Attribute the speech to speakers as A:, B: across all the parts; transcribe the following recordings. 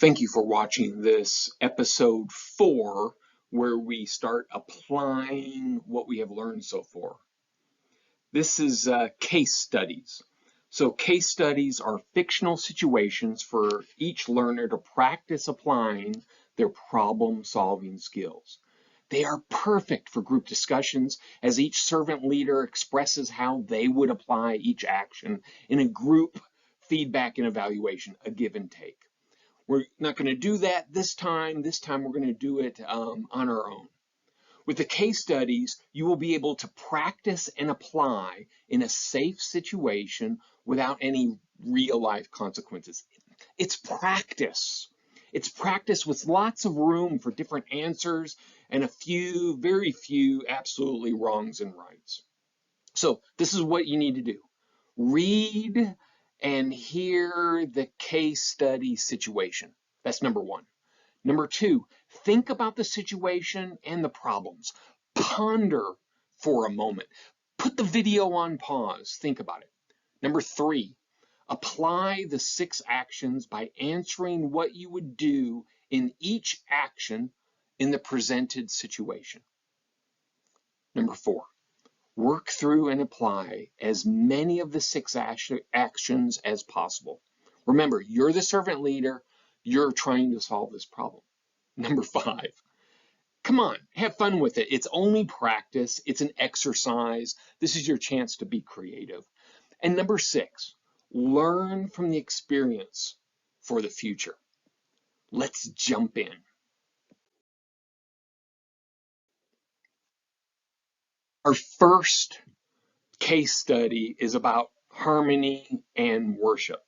A: Thank you for watching this episode 4, where we start applying what we have learned so far. This is case studies. So case studies are fictional situations for each learner to practice applying their problem-solving skills. They are perfect for group discussions as each servant leader expresses how they would apply each action in a group feedback and evaluation, a give and take. We're not going to do that this time. This time we're going to do it on our own. With the case studies, you will be able to practice and apply in a safe situation without any real life consequences. It's practice. It's practice with lots of room for different answers and very few absolutely wrongs and rights. So this is what you need to do. Read and hear the case study situation. That's number 1. Number 2, think about the situation and the problems. Ponder for a moment. Put the video on pause. Think about it. Number 3, apply the 6 actions by answering what you would do in each action in the presented situation. Number 4, work through and apply as many of the 6 actions as possible. Remember, you're the servant leader. You're trying to solve this problem. Number 5, come on, have fun with it. It's only practice. It's an exercise. This is your chance to be creative. And number 6, learn from the experience for the future. Let's jump in. Our first case study is about harmony and worship.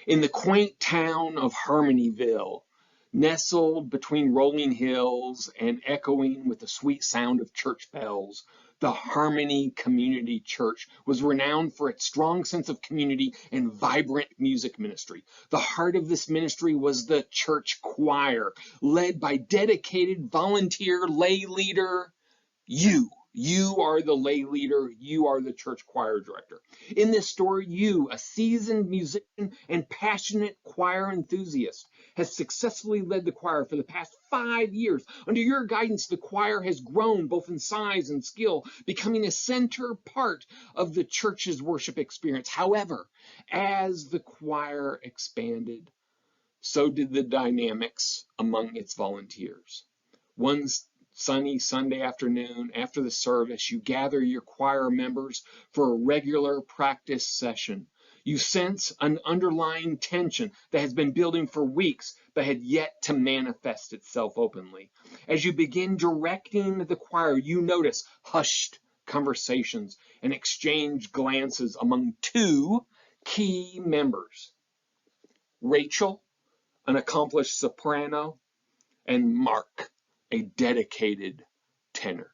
A: In the quaint town of Harmonyville, nestled between rolling hills and echoing with the sweet sound of church bells, the Harmony Community Church was renowned for its strong sense of community and vibrant music ministry. The heart of this ministry was the church choir, led by dedicated volunteer lay leader, you. You are the lay leader. You are the church choir director. In this story, you, a seasoned musician and passionate choir enthusiast, has successfully led the choir for the past 5 years. Under your guidance, the choir has grown both in size and skill, becoming a center part of the church's worship experience. However, as the choir expanded, so did the dynamics among its volunteers. One sunny Sunday afternoon after the service, you gather your choir members for a regular practice session. You sense an underlying tension that has been building for weeks but had yet to manifest itself openly. As you begin directing the choir, you notice hushed conversations and exchange glances among 2 key members: Rachel, an accomplished soprano, and Mark, a dedicated tenor.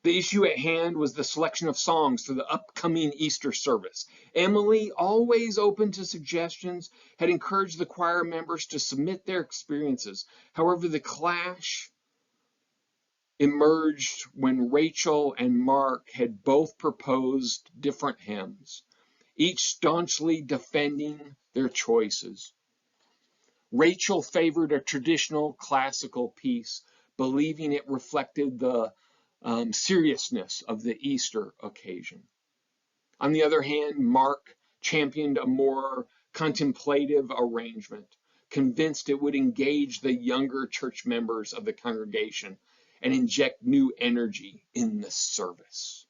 A: The issue at hand was the selection of songs for the upcoming Easter service. Emily, always open to suggestions, had encouraged the choir members to submit their experiences. However, the clash emerged when Rachel and Mark had both proposed different hymns, each staunchly defending their choices. Rachel favored a traditional classical piece, believing it reflected the seriousness of the Easter occasion. On the other hand, Mark championed a more contemplative arrangement, convinced it would engage the younger church members of the congregation and inject new energy in the service.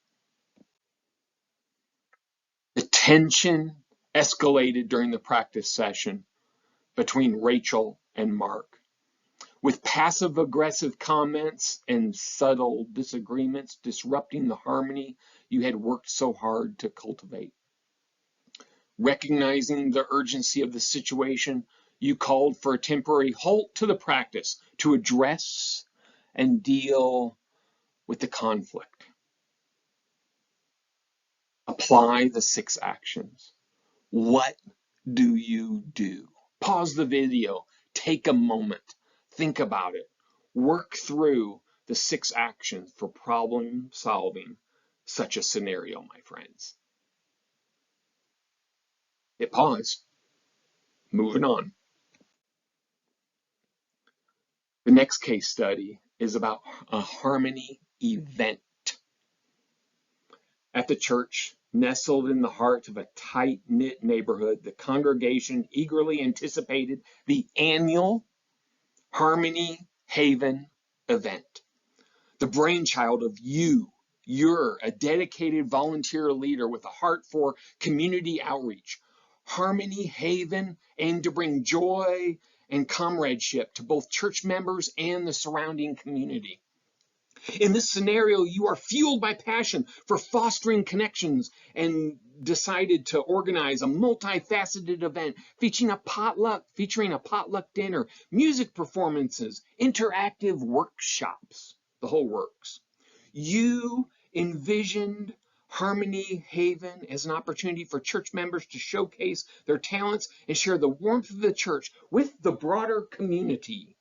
A: The tension escalated during the practice session between Rachel and Mark, with passive-aggressive comments and subtle disagreements disrupting the harmony you had worked so hard to cultivate. Recognizing the urgency of the situation, you called for a temporary halt to the practice to address and deal with the conflict. Apply the 6 actions. What do you do? Pause the video. Take a moment. Think about it. Work through the 6 actions for problem solving such a scenario, my friends. Hit pause. Moving on. The next case study is about a harmony event. At the church, nestled in the heart of a tight-knit neighborhood, the congregation eagerly anticipated the annual Harmony Haven event. The brainchild of you're a dedicated volunteer leader with a heart for community outreach. Harmony Haven aimed to bring joy and comradeship to both church members and the surrounding community. In this scenario, you are fueled by passion for fostering connections and decided to organize a multifaceted event featuring a potluck dinner, music performances, interactive workshops, the whole works. You envisioned Harmony Haven as an opportunity for church members to showcase their talents and share the warmth of the church with the broader community.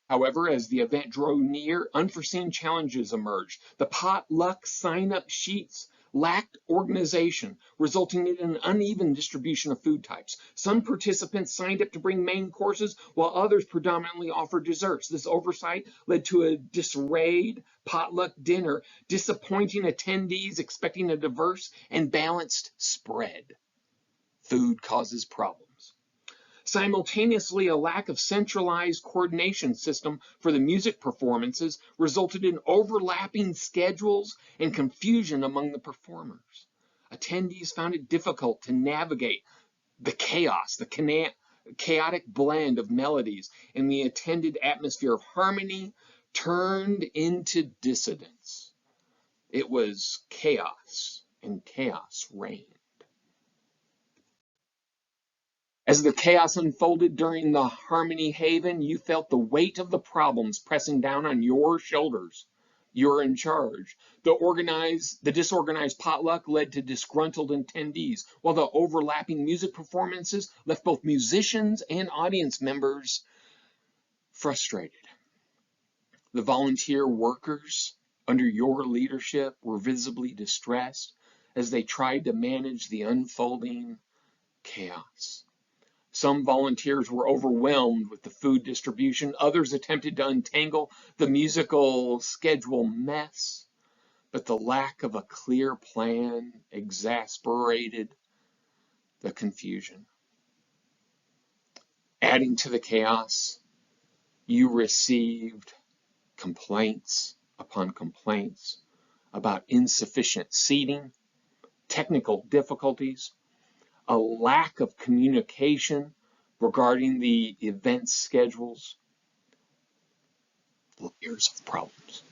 A: However, as the event drew near, unforeseen challenges emerged. The potluck sign-up sheets lacked organization, resulting in an uneven distribution of food types. Some participants signed up to bring main courses, while others predominantly offered desserts. This oversight led to a disarrayed potluck dinner, disappointing attendees expecting a diverse and balanced spread. Food causes problems. Simultaneously, a lack of centralized coordination system for the music performances resulted in overlapping schedules and confusion among the performers. Attendees found it difficult to navigate the chaos, the chaotic blend of melodies, and the attended atmosphere of harmony turned into dissidence. It was chaos, and chaos reigned. As the chaos unfolded during the Harmony Haven, you felt the weight of the problems pressing down on your shoulders. You're in charge. The disorganized potluck led to disgruntled attendees, while the overlapping music performances left both musicians and audience members frustrated. The volunteer workers under your leadership were visibly distressed as they tried to manage the unfolding chaos. Some volunteers were overwhelmed with the food distribution. Others attempted to untangle the musical schedule mess, but the lack of a clear plan exasperated the confusion. Adding to the chaos, you received complaints upon complaints about insufficient seating, technical difficulties, a lack of communication regarding the event schedules, layers of problems.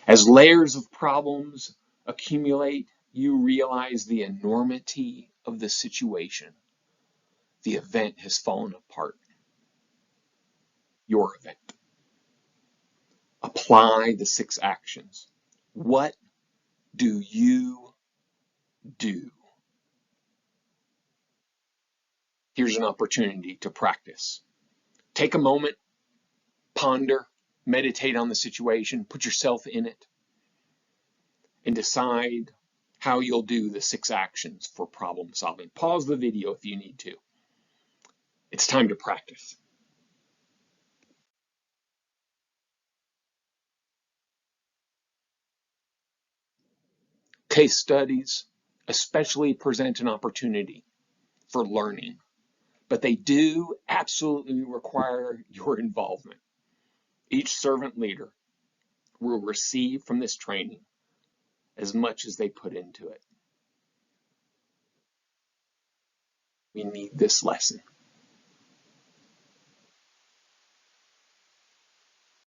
A: As layers of problems accumulate, you realize the enormity of the situation. The event has fallen apart. Your event. Apply the 6 actions. What do you do? Here's an opportunity to practice. Take a moment, ponder, meditate on the situation, put yourself in it, and decide how you'll do the 6 actions for problem solving. Pause the video if you need to. It's time to practice. Case studies especially present an opportunity for learning, but they do absolutely require your involvement. Each servant leader will receive from this training as much as they put into it. We need this lesson.